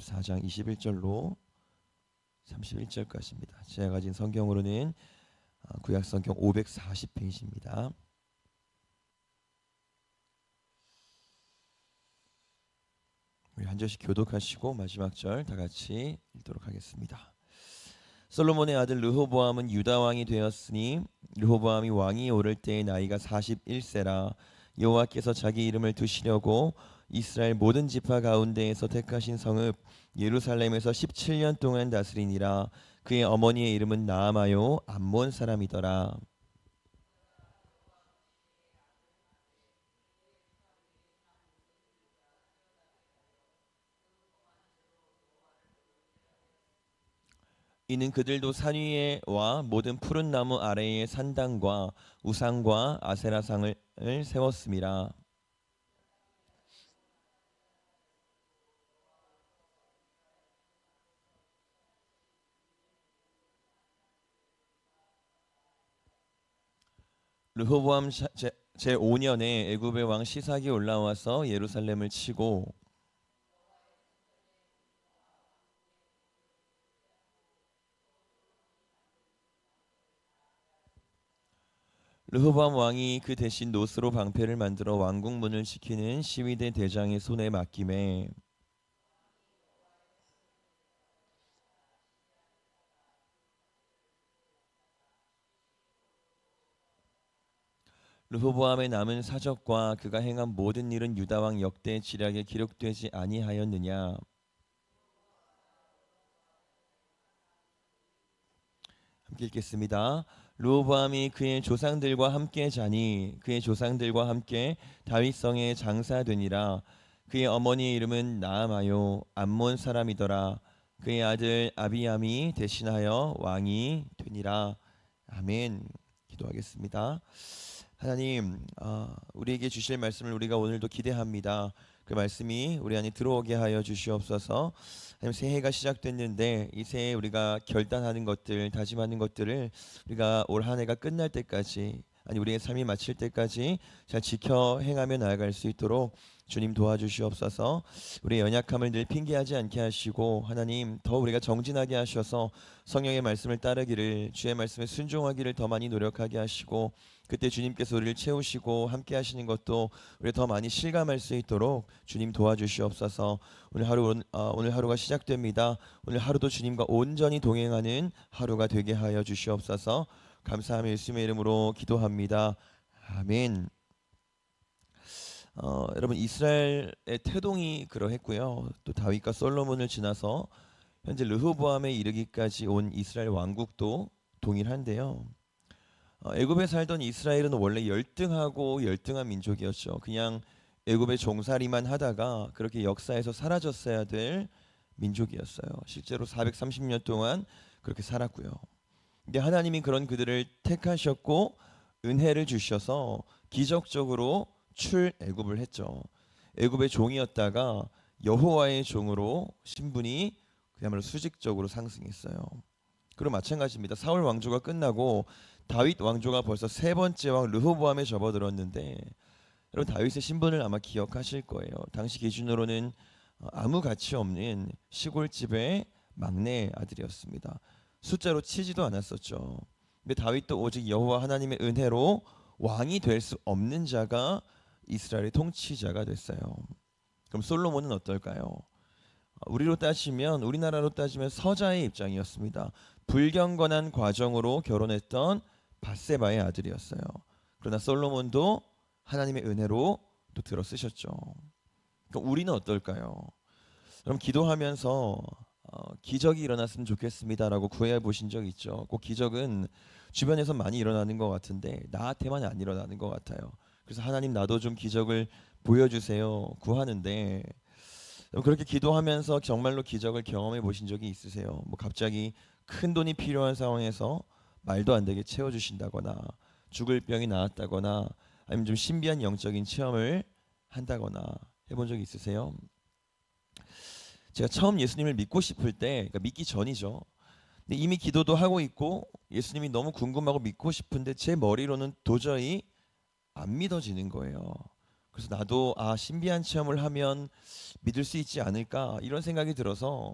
4장 21절로 31절까지입니다. 제가 가진 성경으로는 구약 성경 540페이지입니다. 우리 한 절씩 교독하시고 마지막 절 다 같이 읽도록 하겠습니다. 솔로몬의 아들 르호보암은 유다 왕이 되었으니 르호보암이 왕이 오를 때의 나이가 41세라. 여호와께서 자기 이름을 두시려고 이스라엘 모든 지파 가운데에서 택하신 성읍 예루살렘에서 17년 동안 다스리니라. 그의 어머니의 이름은 나아마요 암몬 사람이더라. 이는 그들도 산 위에와 모든 푸른 나무 아래에 산당과 우상과 아세라상을 세웠음이라. 르호보암 제5년에 애굽의 왕 시삭이 올라와서 예루살렘을 치고 르호보암 왕이 그 대신 노스로 방패를 만들어 왕궁 문을 지키는 시위대 대장의 손에 맡김에 르호보암의 남은 사적과 그가 행한 모든 일은 유다 왕 역대 지략에 기록되지 아니하였느냐. 함께 읽겠습니다. 르호보암이 그의 조상들과 함께 자니 그의 조상들과 함께 다윗성에 장사되니라. 그의 어머니의 이름은 나아마요 암몬 사람이더라. 그의 아들 아비암이 대신하여 왕이 되니라. 아멘. 기도하겠습니다. 하나님, 우리에게 주실 말씀을 우리가 오늘도 기대합니다. 그 말씀이 우리 안에 들어오게 하여 주시옵소서. 하나님, 새해가 시작됐는데 이 새해 우리가 결단하는 것들, 다짐하는 것들을 우리가 올 한 해가 끝날 때까지, 아니 우리의 삶이 마칠 때까지 잘 지켜 행하며 나아갈 수 있도록 주님 도와주시옵소서. 우리의 연약함을 늘 핑계하지 않게 하시고 하나님 더 우리가 정진하게 하셔서 성령의 말씀을 따르기를, 주의 말씀에 순종하기를 더 많이 노력하게 하시고, 그때 주님께서 우리를 채우시고 함께 하시는 것도 우리 더 많이 실감할 수 있도록 주님 도와주시옵소서. 오늘 하루가 시작됩니다. 오늘 하루도 주님과 온전히 동행하는 하루가 되게 하여 주시옵소서. 감사하며 예수님의 이름으로 기도합니다. 아멘. 여러분, 이스라엘의 태동이 그러했고요. 또 다윗과 솔로몬을 지나서 현재 르호보암에 이르기까지 온 이스라엘 왕국도 동일한데요. 애굽에 살던 이스라엘은 원래 열등한 민족이었죠. 그냥 애굽의 종살이만 하다가 그렇게 역사에서 사라졌어야 될 민족이었어요. 실제로 430년 동안 그렇게 살았고요. 근데 하나님이 그런 그들을 택하셨고 은혜를 주셔서 기적적으로 출애굽을 했죠. 애굽의 종이었다가 여호와의 종으로 신분이 그야말로 수직적으로 상승했어요. 그리고 마찬가지입니다. 사울 왕조가 끝나고 다윗 왕조가 벌써 세 번째 왕 르호보암에 접어들었는데, 여러분 다윗의 신분을 아마 기억하실 거예요. 당시 기준으로는 아무 가치 없는 시골집의 막내 아들이었습니다. 숫자로 치지도 않았었죠. 근데 다윗도 오직 여호와 하나님의 은혜로 왕이 될 수 없는 자가 이스라엘의 통치자가 됐어요. 그럼 솔로몬은 어떨까요? 우리나라로 따지면 서자의 입장이었습니다. 불경건한 과정으로 결혼했던 밧세바의 아들이었어요. 그러나 솔로몬도 하나님의 은혜로 또 들어쓰셨죠. 그럼 우리는 어떨까요? 그럼 기도하면서 기적이 일어났으면 좋겠습니다라고 구해 보신 적 있죠? 꼭 기적은 주변에서 많이 일어나는 것 같은데 나한테만 안 일어나는 것 같아요. 그래서 하나님 나도 좀 기적을 보여주세요 구하는데, 그렇게 기도하면서 정말로 기적을 경험해 보신 적이 있으세요? 뭐 갑자기 큰 돈이 필요한 상황에서 말도 안 되게 채워주신다거나, 죽을 병이 나았다거나, 아니면 좀 신비한 영적인 체험을 한다거나 해본 적이 있으세요? 제가 처음 예수님을 믿고 싶을 때, 그러니까 믿기 전이죠. 근데 이미 기도도 하고 있고 예수님이 너무 궁금하고 믿고 싶은데 제 머리로는 도저히 안 믿어지는 거예요. 그래서 나도 신비한 체험을 하면 믿을 수 있지 않을까 이런 생각이 들어서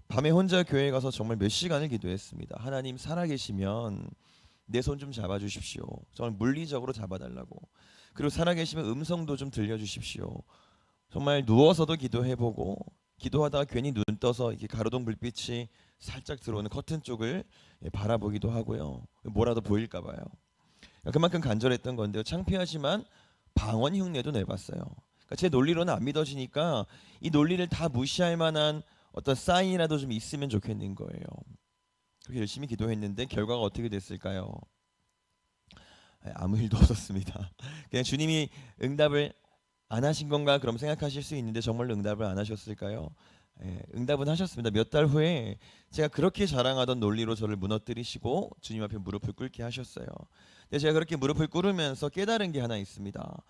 밤에 혼자 교회에 가서 정말 몇 시간을 기도했습니다. 하나님 살아계시면 내 손 좀 잡아주십시오. 정말 물리적으로 잡아달라고. 그리고 살아계시면 음성도 좀 들려주십시오. 정말 누워서도 기도해보고 기도하다가 괜히 눈 떠서 이렇게 가로등 불빛이 살짝 들어오는 커튼 쪽을 바라보기도 하고요. 뭐라도 보일까 봐요. 그만큼 간절했던 건데요. 창피하지만 방언 흉내도 내봤어요. 그러니까 제 논리로는 안 믿어지니까 이 논리를 다 무시할 만한 어떤 사인이라도 좀 있으면 좋겠는 거예요. 그렇게 열심히 기도했는데 결과가 어떻게 됐을까요? 아무 일도 없었습니다. 그냥 주님이 응답을 안 하신 건가 그럼 생각하실 수 있는데 정말로 응답을 안 하셨을까요? 응답은 하셨습니다. 몇 달 후에 제가 그렇게 자랑하던 논리로 저를 무너뜨리시고 주님 앞에 무릎을 꿇게 하셨어요. 근데 제가 그렇게 무릎을 꿇으면서 깨달은 게 하나 있습니다.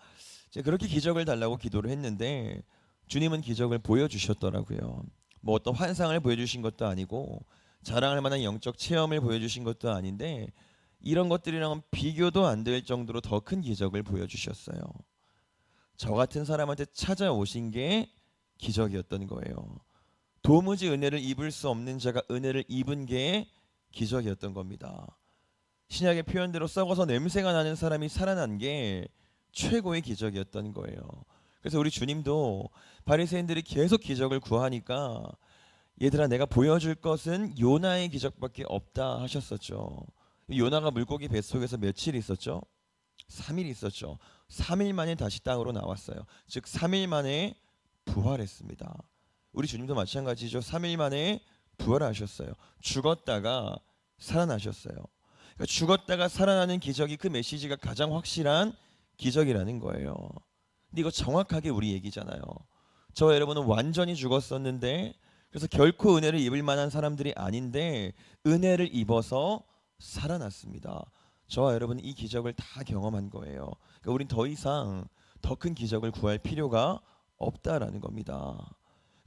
제가 그렇게 기적을 달라고 기도를 했는데 주님은 기적을 보여주셨더라고요. 뭐 어떤 환상을 보여주신 것도 아니고 자랑할 만한 영적 체험을 보여주신 것도 아닌데 이런 것들이랑은 비교도 안 될 정도로 더 큰 기적을 보여주셨어요. 저 같은 사람한테 찾아오신 게 기적이었던 거예요. 도무지 은혜를 입을 수 없는 자가 은혜를 입은 게 기적이었던 겁니다. 신약의 표현대로 썩어서 냄새가 나는 사람이 살아난 게 최고의 기적이었던 거예요. 그래서 우리 주님도 바리새인들이 계속 기적을 구하니까 얘들아 내가 보여줄 것은 요나의 기적밖에 없다 하셨었죠. 요나가 물고기 뱃속에서 며칠 있었죠? 3일 있었죠. 3일 만에 다시 땅으로 나왔어요. 즉 3일 만에 부활했습니다. 우리 주님도 마찬가지죠. 3일 만에 부활하셨어요. 죽었다가 살아나셨어요. 그러니까 죽었다가 살아나는 기적이 그 메시지가 가장 확실한 기적이라는 거예요. 근데 이거 정확하게 우리 얘기잖아요. 저와 여러분은 완전히 죽었었는데 그래서 결코 은혜를 입을 만한 사람들이 아닌데 은혜를 입어서 살아났습니다. 저와 여러분은 이 기적을 다 경험한 거예요. 그러니까 우린 더 이상 더 큰 기적을 구할 필요가 없다라는 겁니다.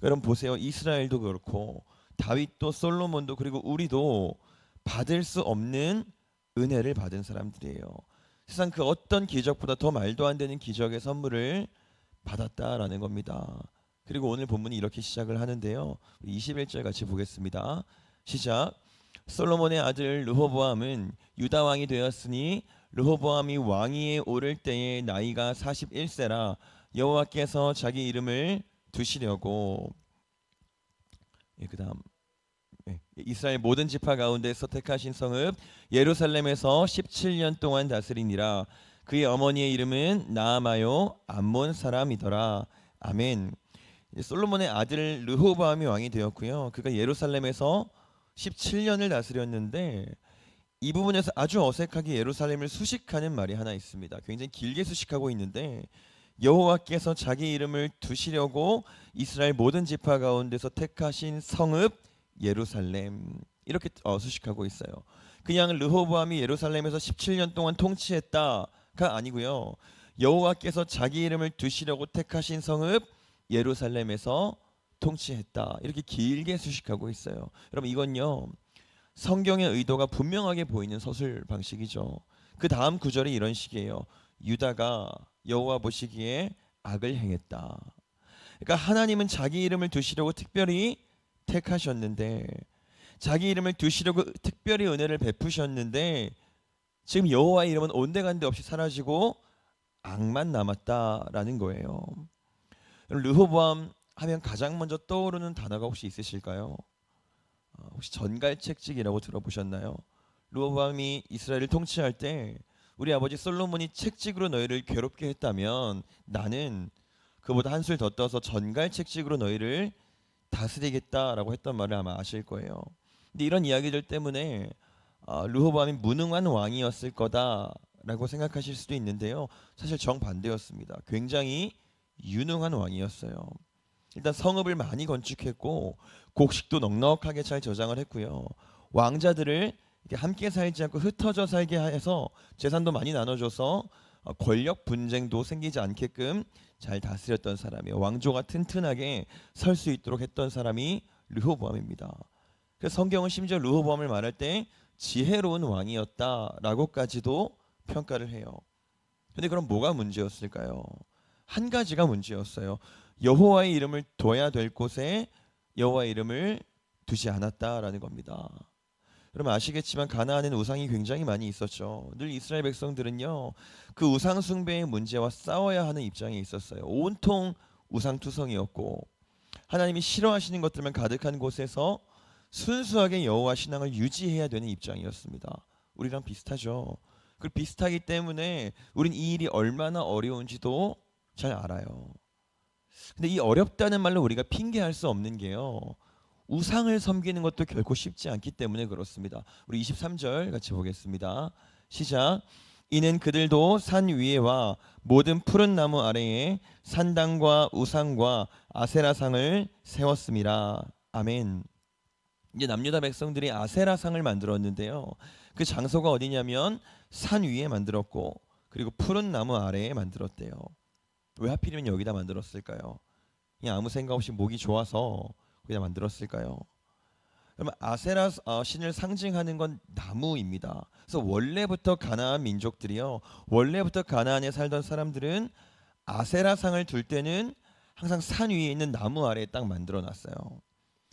여러분 보세요. 이스라엘도 그렇고 다윗도 솔로몬도 그리고 우리도 받을 수 없는 은혜를 받은 사람들이에요. 세상 그 어떤 기적보다 더 말도 안 되는 기적의 선물을 받았다라는 겁니다. 그리고 오늘 본문이 이렇게 시작을 하는데요. 21절 같이 보겠습니다. 시작. 솔로몬의 아들 르호보암은 유다 왕이 되었으니 르호보암이 왕위에 오를 때에 나이가 41세라 여호와께서 자기 이름을 두시려고 그다음 이스라엘 모든 지파 가운데서 택하신 성읍 예루살렘에서 17년 동안 다스리니라. 그의 어머니의 이름은 나아마요 암몬 사람이더라. 아멘. 솔로몬의 아들 르호보암이 왕이 되었고요. 그가 예루살렘에서 17년을 다스렸는데 이 부분에서 아주 어색하게 예루살렘을 수식하는 말이 하나 있습니다. 굉장히 길게 수식하고 있는데 여호와께서 자기 이름을 두시려고 이스라엘 모든 지파 가운데서 택하신 성읍 예루살렘 이렇게 수식하고 있어요. 그냥 르호보암이 예루살렘에서 17년 동안 통치했다가 아니고요. 여호와께서 자기 이름을 두시려고 택하신 성읍 예루살렘에서 통치했다. 이렇게 길게 수식하고 있어요. 여러분 이건요. 성경의 의도가 분명하게 보이는 서술 방식이죠. 그 다음 구절이 이런 식이에요. 유다가 여호와 보시기에 악을 행했다. 그러니까 하나님은 자기 이름을 두시려고 특별히 택하셨는데 자기 이름을 두시려고 특별히 은혜를 베푸셨는데 지금 여호와의 이름은 온데간데 없이 사라지고 악만 남았다라는 거예요. 르호보암 하면 가장 먼저 떠오르는 단어가 혹시 있으실까요? 혹시 전갈책직이라고 들어보셨나요? 르호보암이 이스라엘을 통치할 때 우리 아버지 솔로몬이 책직으로 너희를 괴롭게 했다면 나는 그보다 한술 더 떠서 전갈책직으로 너희를 다스리겠다라고 했던 말을 아마 아실 거예요. 근데 이런 이야기들 때문에 르호보암이 무능한 왕이었을 거다라고 생각하실 수도 있는데요. 사실 정반대였습니다. 굉장히 유능한 왕이었어요. 일단 성읍을 많이 건축했고 곡식도 넉넉하게 잘 저장을 했고요. 왕자들을 이렇게 함께 살지 않고 흩어져 살게 해서 재산도 많이 나눠줘서 권력 분쟁도 생기지 않게끔 잘 다스렸던 사람이에요. 왕조가 튼튼하게 설 수 있도록 했던 사람이 르호보암입니다. 그래서 성경은 심지어 르호보암을 말할 때 지혜로운 왕이었다라고까지도 평가를 해요. 근데 그럼 뭐가 문제였을까요? 한 가지가 문제였어요. 여호와의 이름을 둬야 될 곳에 여호와의 이름을 두지 않았다라는 겁니다. 여러분 아시겠지만 가나안에는 우상이 굉장히 많이 있었죠. 늘 이스라엘 백성들은요, 그 우상 숭배의 문제와 싸워야 하는 입장에 있었어요. 온통 우상투성이었고 하나님이 싫어하시는 것들만 가득한 곳에서 순수하게 여호와 신앙을 유지해야 되는 입장이었습니다. 우리랑 비슷하죠. 그 비슷하기 때문에 우린 이 일이 얼마나 어려운지도 잘 알아요. 근데 이 어렵다는 말로 우리가 핑계할 수 없는 게요, 우상을 섬기는 것도 결코 쉽지 않기 때문에 그렇습니다. 우리 23절 같이 보겠습니다. 시작. 이는 그들도 산 위에와 모든 푸른 나무 아래에 산당과 우상과 아세라상을 세웠음이라. 아멘. 이제 남유다 백성들이 아세라상을 만들었는데요, 그 장소가 어디냐면 산 위에 만들었고 그리고 푸른 나무 아래에 만들었대요. 왜 하필이면 여기다 만들었을까요? 그냥 아무 생각 없이 목이 좋아서 그냥 만들었을까요? 그러면 아세라 신을 상징하는 건 나무입니다. 그래서 원래부터 가나안 민족들이요, 원래부터 가나안에 살던 사람들은 아세라상을 둘 때는 항상 산 위에 있는 나무 아래에 딱 만들어 놨어요.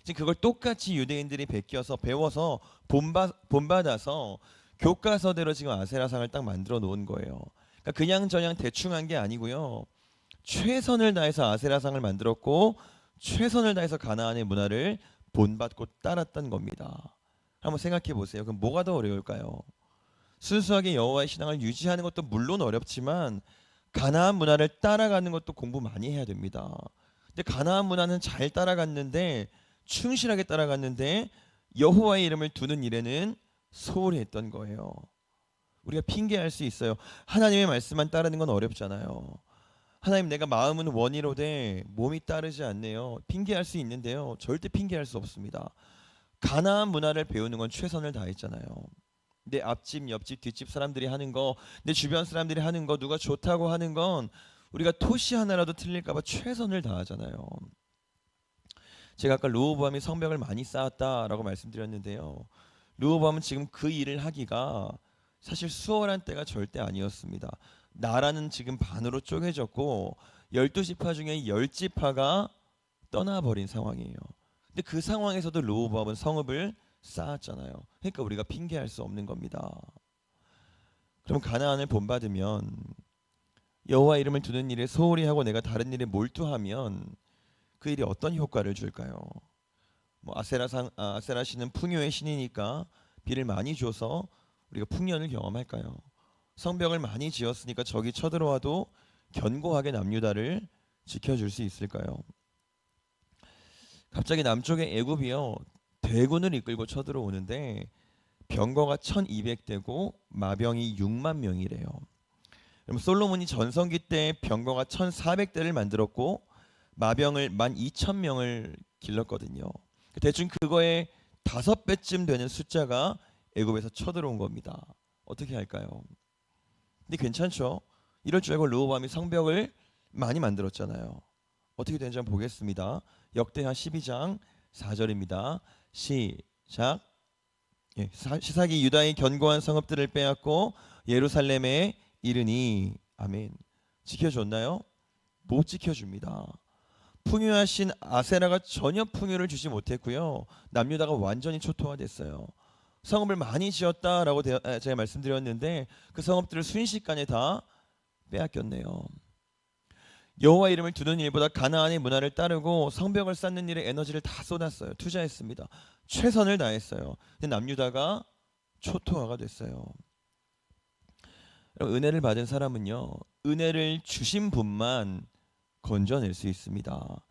지금 그걸 똑같이 유대인들이 베껴서 배워서 본받아서 교과서대로 지금 아세라상을 딱 만들어 놓은 거예요. 그러니까 그냥 저냥 대충 한 게 아니고요, 최선을 다해서 아세라상을 만들었고 최선을 다해서 가나안의 문화를 본받고 따랐던 겁니다. 한번 생각해 보세요. 그럼 뭐가 더 어려울까요? 순수하게 여호와의 신앙을 유지하는 것도 물론 어렵지만 가나안 문화를 따라가는 것도 공부 많이 해야 됩니다. 근데 가나안 문화는 잘 따라갔는데, 충실하게 따라갔는데 여호와의 이름을 두는 일에는 소홀히 했던 거예요. 우리가 핑계할 수 있어요. 하나님의 말씀만 따르는 건 어렵잖아요. 하나님, 내가 마음은 원이로되 몸이 따르지 않네요. 핑계할 수 있는데요, 절대 핑계할 수 없습니다. 가나안 문화를 배우는 건 최선을 다했잖아요. 내 앞집, 옆집, 뒷집 사람들이 하는 거, 내 주변 사람들이 하는 거, 누가 좋다고 하는 건 우리가 토시 하나라도 틀릴까 봐 최선을 다하잖아요. 제가 아까 르호보암이 성벽을 많이 쌓았다라고 말씀드렸는데요, 르호보암은 지금 그 일을 하기가 사실 수월한 때가 절대 아니었습니다. 나라는 지금 반으로 쪼개졌고 12지파 중에 10지파가 떠나버린 상황이에요. 근데 그 상황에서도 르호보암은 성읍을 쌓았잖아요. 그러니까 우리가 핑계할 수 없는 겁니다. 그럼 가나안을 본받으면, 여호와 이름을 두는 일에 소홀히 하고 내가 다른 일에 몰두하면 그 일이 어떤 효과를 줄까요? 아세라 신은 풍요의 신이니까 비를 많이 줘서 우리가 풍년을 경험할까요? 성벽을 많이 지었으니까 적이 쳐들어와도 견고하게 남유다를 지켜줄 수 있을까요? 갑자기 남쪽의 애굽이요, 대군을 이끌고 쳐들어오는데 병거가 1200대고 마병이 6만 명이래요. 그럼 솔로몬이 전성기 때 병거가 1400대를 만들었고 마병을 12,000명을 길렀거든요. 대충 그거의 5배쯤 되는 숫자가 애굽에서 쳐들어온 겁니다. 어떻게 할까요? 근데 괜찮죠? 이럴 줄 알고 르호보암이 성벽을 많이 만들었잖아요. 어떻게 되는지 한번 보겠습니다. 역대하 12장 4절입니다. 시작. 시삭이 유다의 견고한 성읍들을 빼앗고 예루살렘에 이르니. 아멘. 지켜줬나요? 못 지켜줍니다. 풍요하신 아세라가 전혀 풍요를 주지 못했고요, 남유다가 완전히 초토화됐어요. 성읍을 많이 지었다라고 제가 말씀드렸는데 그 성읍들을 순식간에 다 빼앗겼네요. 여호와 이름을 두는 일보다 가나안의 문화를 따르고 성벽을 쌓는 일에 에너지를 다 쏟았어요. 투자했습니다. 최선을 다했어요. 근데 남유다가 초토화가 됐어요. 은혜를 받은 사람은요, 은혜를 주신 분만 건져낼 수 있습니다.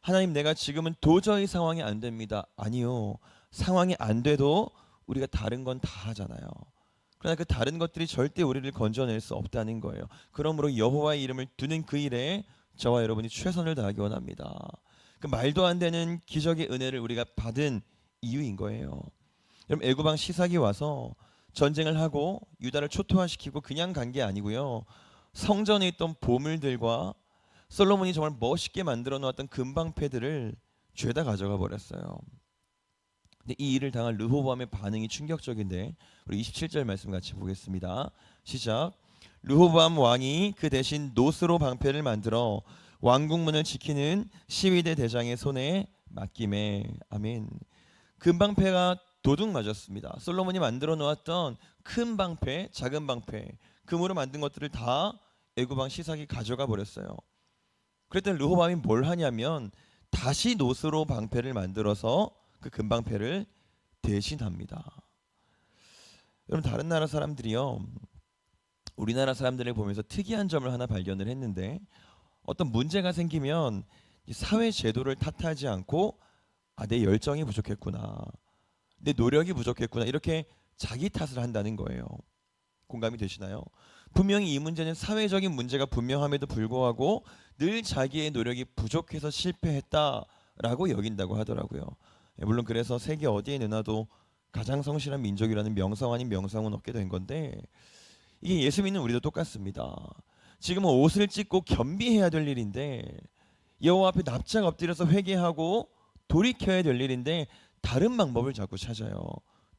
하나님, 내가 지금은 도저히 상황이 안 됩니다. 아니요, 상황이 안 돼도 우리가 다른 건 다 하잖아요. 그러나 그 다른 것들이 절대 우리를 건져낼 수 없다는 거예요. 그러므로 여호와의 이름을 두는 그 일에 저와 여러분이 최선을 다하기 원합니다. 그 말도 안 되는 기적의 은혜를 우리가 받은 이유인 거예요. 여러분, 애굽왕 시삭이 와서 전쟁을 하고 유다를 초토화시키고 그냥 간 게 아니고요, 성전에 있던 보물들과 솔로몬이 정말 멋있게 만들어 놓았던 금방패들을 죄다 가져가 버렸어요. 근데 이 일을 당한 르호보암의 반응이 충격적인데 우리 27절 말씀 같이 보겠습니다. 시작. 르호보암 왕이 그 대신 노스로 방패를 만들어 왕궁문을 지키는 시위대 대장의 손에 맡김에. 아멘. 금방패가 도둑 맞았습니다. 솔로몬이 만들어 놓았던 큰 방패, 작은 방패, 금으로 만든 것들을 다 애굽 왕 시삭이 가져가 버렸어요. 그랬더니 르호보암이 뭘 하냐면 다시 노스로 방패를 만들어서 그 금방패를 대신합니다. 여러분, 다른 나라 사람들이요, 우리나라 사람들을 보면서 특이한 점을 하나 발견을 했는데, 어떤 문제가 생기면 사회 제도를 탓하지 않고 내 열정이 부족했구나, 내 노력이 부족했구나, 이렇게 자기 탓을 한다는 거예요. 공감이 되시나요? 분명히 이 문제는 사회적인 문제가 분명함에도 불구하고 늘 자기의 노력이 부족해서 실패했다라고 여긴다고 하더라고요. 물론 그래서 세계 어디에 내놔도 가장 성실한 민족이라는 명성 아닌 명성은 얻게 된 건데, 이게 예수 믿는 우리도 똑같습니다. 지금은 옷을 찢고 겸비해야 될 일인데, 여호와 앞에 납작 엎드려서 회개하고 돌이켜야 될 일인데 다른 방법을 자꾸 찾아요.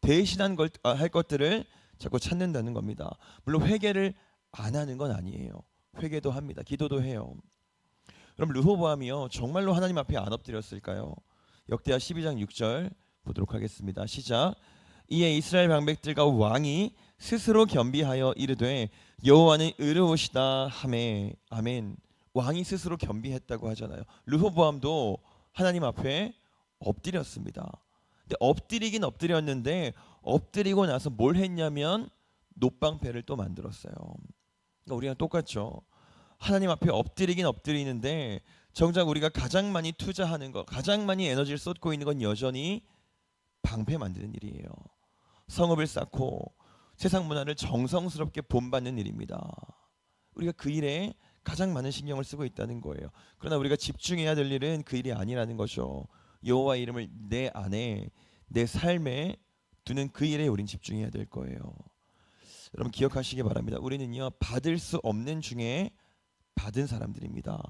대신한 할 것들을 자꾸 찾는다는 겁니다. 물론 회개를 안 하는 건 아니에요. 회개도 합니다. 기도도 해요. 그럼 르호보암이요, 정말로 하나님 앞에 안 엎드렸을까요? 역대하 12장 6절 보도록 하겠습니다. 시작. 이에 이스라엘 방백들과 왕이 스스로 겸비하여 이르되 여호와는 의로우시다 하매. 아멘. 왕이 스스로 겸비했다고 하잖아요. 르호보암도 하나님 앞에 엎드렸습니다. 근데 엎드리긴 엎드렸는데 엎드리고 나서 뭘 했냐면 놋방패를 또 만들었어요. 그러니까 우리랑 똑같죠. 하나님 앞에 엎드리긴 엎드리는데 정작 우리가 가장 많이 투자하는 것, 가장 많이 에너지를 쏟고 있는 건 여전히 방패 만드는 일이에요. 성읍을 쌓고 세상 문화를 정성스럽게 본받는 일입니다. 우리가 그 일에 가장 많은 신경을 쓰고 있다는 거예요. 그러나 우리가 집중해야 될 일은 그 일이 아니라는 거죠. 여호와의 이름을 내 안에, 내 삶에 두는 그 일에 우린 집중해야 될 거예요. 여러분 기억하시기 바랍니다. 우리는요, 받을 수 없는 중에 받은 사람들입니다.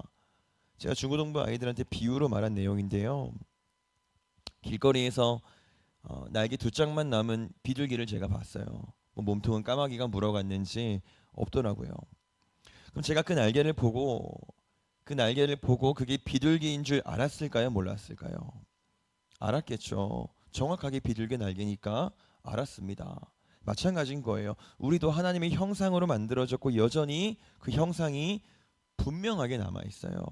제가 중고등부 아이들한테 비유로 말한 내용인데요, 길거리에서 날개 두 짝만 남은 비둘기를 제가 봤어요. 몸통은 까마귀가 물어갔는지 없더라고요. 그럼 제가 그 날개를 보고 그게 비둘기인 줄 알았을까요? 몰랐을까요? 알았겠죠. 정확하게 비둘기 날개니까 알았습니다. 마찬가지인 거예요. 우리도 하나님의 형상으로 만들어졌고 여전히 그 형상이 분명하게 남아 있어요.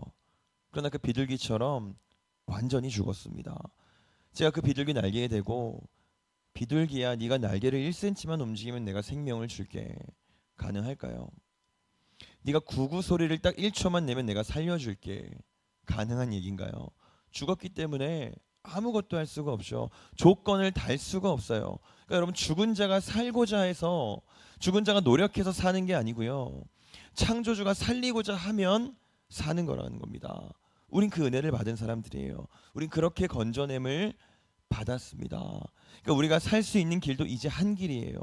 그러나 그 비둘기처럼 완전히 죽었습니다. 제가 그 비둘기 날개에 대고 비둘기야, 네가 날개를 1cm만 움직이면 내가 생명을 줄게. 가능할까요? 네가 구구 소리를 딱 1초만 내면 내가 살려줄게. 가능한 얘기인가요? 죽었기 때문에 아무것도 할 수가 없죠. 조건을 달 수가 없어요. 그러니까 여러분, 죽은 자가 살고자 해서, 죽은 자가 노력해서 사는 게 아니고요, 창조주가 살리고자 하면 사는 거라는 겁니다. 우린 그 은혜를 받은 사람들이에요. 우린 그렇게 건져냄을 받았습니다. 그러니까 우리가 살 수 있는 길도 이제 한 길이에요.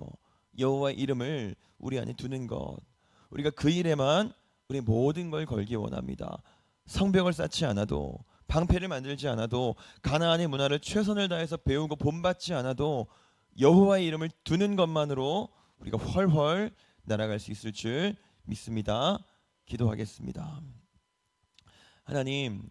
여호와의 이름을 우리 안에 두는 것. 우리가 그 일에만 우리 모든 걸 걸기 원합니다. 성벽을 쌓지 않아도, 방패를 만들지 않아도, 가나안의 문화를 최선을 다해서 배우고 본받지 않아도 여호와의 이름을 두는 것만으로 우리가 훨훨 날아갈 수 있을 줄 믿습니다. 기도하겠습니다. 하나님,